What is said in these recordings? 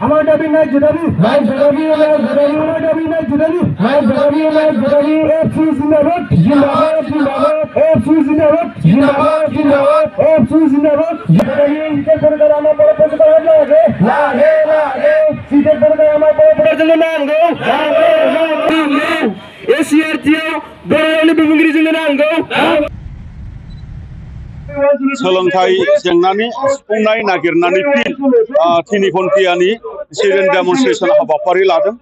আমার দাবি নাই দাবি নাই দাবি নাই দাবি আমার দাবি নাই দাবি নাই দাবি নাই দাবি এফসি জিন্দাবাদ জিন্দাবাদ জিন্দাবাদ এফসি জিন্দাবাদ জিন্দাবাদ জিন্দাবাদ এফসি জিন্দাবাদ দাবি ইনকে সরকার আমার বড় প্রতিবাদ লাগে লাগে লাগে সিটের সরকার আমার বড় প্রতিবাদ লাগে লাগে এসিআরটিও বড় বিভাগীয় জন্য নাंगौ सोलोंथाइ जेंनानि सुफुंनाय नागिरनानै तिनि घन्टानि सिडेन डेमनस्ट्रेशन हाबाफारि लादों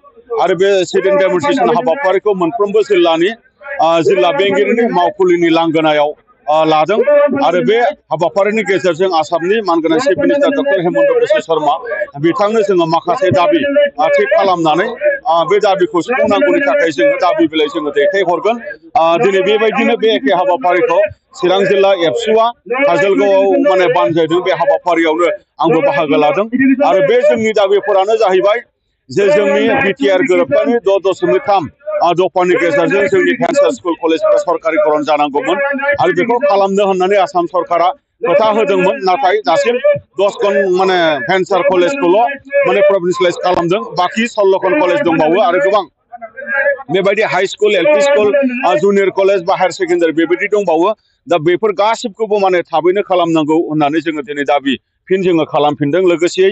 आरो बे सिडेन डेमनस्ट्रेशन हाबाफारिखौ मोनफ्रोमबो जिल्लानि जिल्ला बेंगिरिनि मावखुलिनि लांगोनायाव लादों आरो बे हाबाफारिनि गेजेरजों आसामनि मानगोनां chief minister doctor Hemant Biswa Sharma बिथांनो जोङो माखासे दाबि थि खालामनानै बे दाबिखौ सुफुंनांगौनि थाखाय जोङो दाबि बिलाइ जोङो दैथायहरगोन दिनै बेबायदिनो बे एखे हाबाफारिखौ चिरां जिल्ला एबसुआ काजलगावआव माने बानजायदों बे हाबाफारियावनो आंबो बाहागो लादों आरो बे जोंनि दाबिफोरानो जाहैबाय जे जोंनि बिटिआर गोरोबथानि 6.3 दफानि गेजेरजों जोंनि भेन्सार स्कुल कलेजफोरा सरकारिकरण जानांगौमोन आरो बेखौ खालामनो होननानै आसाम सरकारा खोथा होदोंमोन नाथाय दासिम 10 माने भेन्सार कलेजखौल' माने प्रभिन्सियेलाइज खालामदों बाखि 16 कलेज दंबावो आरो गोबां बेबायदि high school LP school junior college बा हायर सेकेन्डारि बेबायदि दंबावो दा बेफोर गासिबखौबो माने थाबैनो खालामनांगौ होननानै जोङो दिनै दाबि फिन जोङो खालामफिनदों लोगोसेयै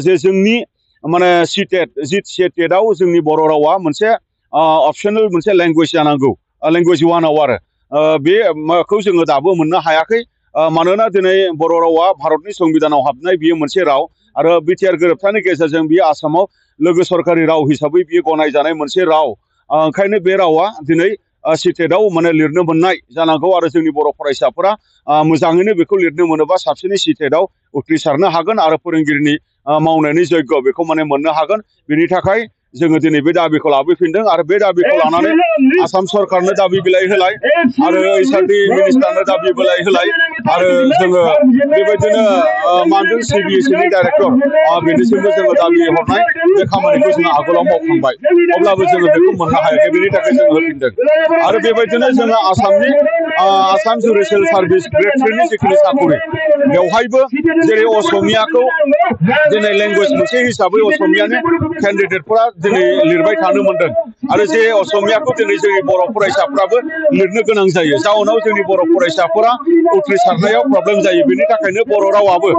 जे जोंनि माने सिटेटआव जोंनि बर' रावा मोनसे अपसनेल मोनसे लेंगुवेज जानांगौ लेंगुवेज वानाव आरो बेखौ जोङो दाबो मोननो हायाखै मानोना दिनै बर' रावा भारतनि संबिधानाव हाबनाय बियो मोनसे राव आरो बिटिआर गोरोबथानि गेजेरजों बियो आसामाव लोगो सरकारि राव हिसाबै बियो गनायजानाय मोनसे राव ओंखायनो बे रावा दिनै सिटेटआव माने लिरनो मोननाय जानांगौ आरो जोंनि बर' फरायसाफोरा मोजाङैनो बेखौ लिरनो मोनोबा साबसिनै सिटेटआव उथ्रिसारनो हागोन आरो फोरोंगिरिनि मावनायनि जग्य बेखौ माने मोननो हागोन बेनि थाखाय जोङो दिनै बे दाबिखौ लाबोफिनदों आरो बे दाबिखौ लानानै आसाम सरकारनो दाबि बिलाइ होलाय आरो एसआरडि मिनिस्टारनो दाबि बिलाइ होलाय आरो जोङो बेबायदिनो मानदों सिबिएसइनि डाइरेक्टर बेनिसिमबो जोङो दाबि हरनाय बे खामानिखौ जोङो आगोलाव मावखांबाय अब्लाबो जोङो बेखौ मोननो हायाखै बेनि थाखाय जोङो होफिनदों आरो बेबायदिनो जोङो आसामनि आसाम जुडिसियेल सार्भिस ग्रेड 3 नि जिखिनि साकरि बेवहायबो जेरै असमियाखौ दिनै लेंगुवेज मोनसे हिसाबै असमियानि केन्डिडेटफोरा दिनै लिरबाय थानो मोनदों आरो जे असमियाखौ दिनै जोंनि बर' फरायसाफ्राबो लिरनो गोनां जायो जाउनाव जोंनि बर' फरायसाफोरा उथ्रिसारनायाव प्रब्लेम जायो बेनि थाखायनो बर' रावाबो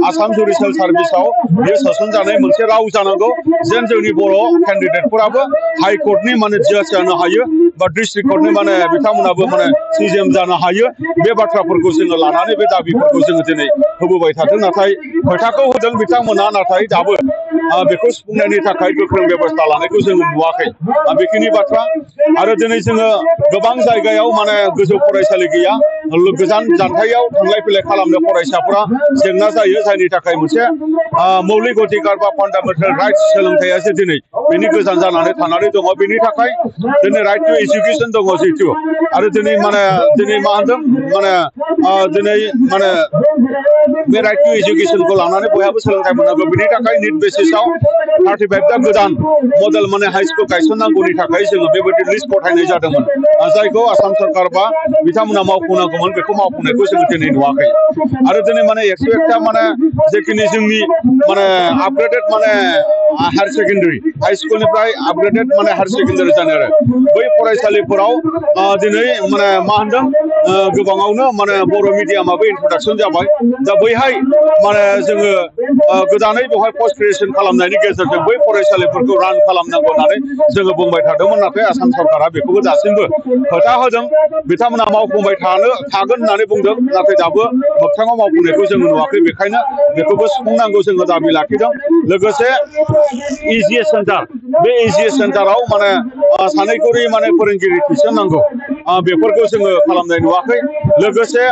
आसाम जुडिसियेल सार्भिसाव बियो सोसनजानाय मोनसे राव जानांगौ जेन जोंनि बर' केन्डिडेटफोराबो हाइकर्टनि माने जाज जानो हायो बा डिस्ट्रिक्ट कर्टनि माने बिथांमोनाबो माने सिजेम जानो हायो बे बाथ्राफोरखौ जोङो लानानै बे दाबिफोरखौ जोङो दिनै होबोबाय थादों नाथाय खोथाखौ होदों बिथांमोना नाथाय दाबो बेखौ सुफुंनायनि थाखाय गोख्रों बेबस्था लानायखौ जोङो नुवाखै बेखिनि बाथ्रा आरो दिनै जोङो गोबां जायगायाव माने गोजौ फरायसालि गैया गोजान जानथायाव थांलाय फैलाय खालामनो फरायसाफोरा जेंना जायो जायनि थाखाय मोनसे मौलिक अधिकार बा फान्डामेन्टेल राइट्स सोलोंथाइया जे दिनै बेनि गोजान जानानै थानानै दङ बेनि थाखाय दिनै राइट टु एजुकेसन दङ जिहेतु आरो दिनै मा होनदों दिनै बे राइट टु एजुकेसनखौ लानानै बयहाबो सोलोंथाइ मोननांगौ बेनि थाखाय निट बेसिसआव 35टा गोदान मडेल माने हाई स्कुल गायसननांगौनि थाखाय जोङो बेबायदि लिस्ट गथायनाय जादोंमोन जायखौ आसाम सरकार बा बिथांमोना मावफुंनांगौमोन बेखौ मावफुंनायखौ जोङो दिनै नुवाखै आरो दिनै माने 101टा माने जेखिनि जोंनि माने आपग्रेडेड माने हायर सेकेन्डारि हाई स्कुलनिफ्राय आपग्रेडेड माने हायर सेकेन्डारि जानाय आरो बै फरायसालिफोराव दिनै माने मा होनदों गोबाङावनो माने बर' मिडियामाबो इन्ट्रडाक्सन जाबाय दा बैहाय माने जोङो गोदानै बेवहाय पस्ट ग्रेजुएसन खालामनायनि गेजेरजों बै फरायसालिफोरखौ रान खालामनांगौ होननानै जोङो बुंबाय थादोंमोन नाथाय आसाम सरकारा बेखौबो दासिमबो खोथा होदों बिथांमोना मावफुंबाय थागोन होननानै बुंदों नाथाय दाबो मोगथाङाव मावफुंनायखौ जोङो नुवाखै बेखायनो बेखौबो सुफुंनांगौ जोङो दाबि लाखिदों लोगोसे इजिएस सेन्टार बे इजिएस सेन्टाराव माने सानैखरि माने फोरोंगिरि थिसननांगौ बेफोरखौ जोङो खालामनाय नुवाखै लोगोसे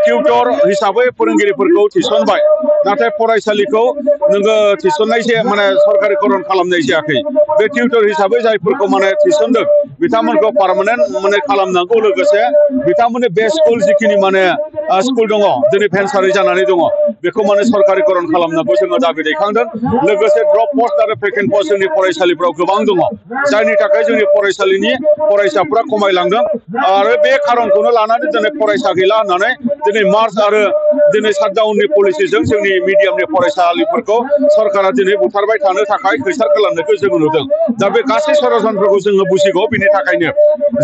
टिउटर हिसाबै फोरोंगिरिफोरखौ थिसनबाय नाथाय फरायसालिखौ नोङो थिसननाय माने सरकारिकरण खालामनाय जायाखै बे टिउटर हिसाबै जायफोरखौ माने थिसनदों बिथांमोनखौ पार्मानेन्ट माने खालामनांगौ लोगोसे बिथांमोननि बे स्कुल जिखिनि माने स्कुल दङ दिनै भेन्सारि जानानै दङ बेखौ माने सरकारिकरन खालामनांगौ जोङो दाबि दैखांदों लोगोसे ड्रप पस्ट आरो भेकेन्ट पस्ट जोंनि फरायसालिफ्राव गोबां दङ जायनि थाखाय जोंनि फरायसालिनि फरायसाफ्रा खमायलांदों आरो बे खारनखौनो लानानै दिनै फरायसा गैला होननानै दिनै मार्च आरो दिनै शाटडाउननि पलिसिजों जोंनि मिडियामनि फरायसालिफोरखौ सरकारा दिनै बुथारबाय थानो थाखाय खैसार खालामनायखौ जों नुदों दा बे गासै सरासनफोरखौ जोङो बुजिगौ बिनि थाखायनो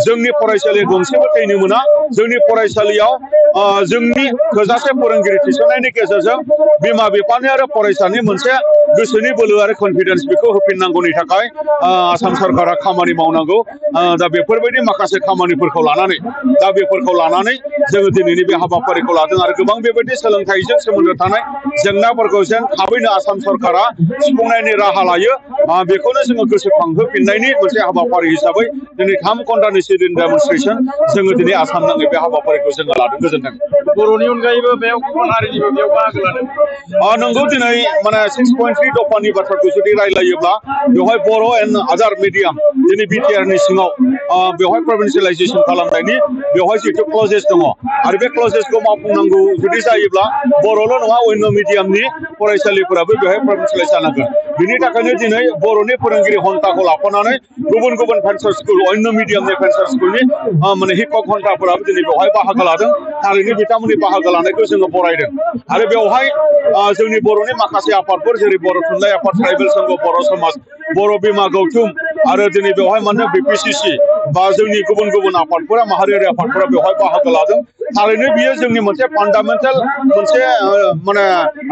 जोंनि फरायसालि गंसेबो थैनो मोना जोंनि फरायसालियाव जोंनि थोजासे फोरोंगिरि थिसननायनि गेजेरजों बिमा बिफानि आरो फरायसानि मोनसे गोसोनि बोलो आरो कनफिडेन्स बेखौ होफिननांगौनि थाखाय आसाम सरकारा खामानि मावनांगौ दा बेफोरबायदि माखासे खामानिफोरखौ लानानै जोङो दिनैनि बे हाबाफारिखौ लादों आरो गोबां बेबायदि सोलोंथाइजों सोमोन्दो थानाय जेंनाफोरखौ जेन थाबैनो आसाम सरकारा सुफुंनायनि राहा लायो बेखौनो जोङो गोसोखांहोफिननायनि मोनसे हाबाफारि हिसाबै दिनै 3 घन्टानि सिट इन डेमनस्ट्रेसन जोङो दिनै आसाम नाङै बे हाबाफारिखौ जोङो लादों गोजोन्थों बर'नि अनगायैबो बेयाव गुबुन हारिनिबो बेयाव बाहागो लादों नंगौ दिनै माने 6.3 दफानि बाथ्राखौ जुदि रायलायोब्ला बेवहाय बर' एन्ड आदार मिडियाम दिनै बिटिआरनि सिङाव बेवहाय प्रभिन्सियेलाइजेसन खालामनायनि बेवहाय जिथु क्लजेस दङ आरो बे क्लजेसखौ मावफुंनांगौ जुदि जायोब्ला बर'ल' नङा अन्य मिडियामनि फरायसालिफोराबो बेवहाय प्रभिन्सियेलाइज जानांगोन बिनि थाखायनो दिनै बर'नि फोरोंगिरि घन्टाखौ लाफानानै गुबुन गुबुन भेन्सार स्कुल अन्य मिडियामनि भेन्सार स्कुलनि माने हिक्षक घन्टाफोराबो दिनै बेवहाय बाहागो लादों थारैनो बिथांमोननि बाहागो लानायखौ जोङो बरायदों आरो बेवहाय जोंनि बर'नि माखासे आफादफोर जेरै बर' थुनलाइ आफाद ट्राइबेल संघ बर' समाज बर' बिमा गौथुम आरो दिनै बेवहाय माने बिपिसिसि बा जोंनि गुबुन गुबुन आफादफोरा माहारियारि आफादफोरा बेवहाय बाहागो लादों थारैनो बियो जोंनि मोनसे फान्डामेन्टेल मोनसे माने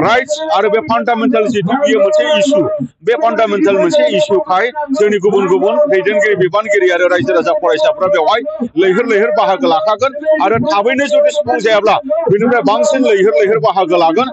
राइट्स आरो बे फान्डामेन्टेल जिथु बियो मोनसे इस्यु बे फान्डामेन्टेल मोनसे इस्युखाय जोंनि गुबुन गुबुन दैदेनगिरि बिबानगिरि आरो रायजो राजा फरायसाफ्रा बेवहाय लैहोर लैहोर बाहागो लाखागोन आरो थाबैनो जुदि सुफुं जायाब्ला बेनिफ्राय बांसिन लैहोर लैहोर बाहागो लागोन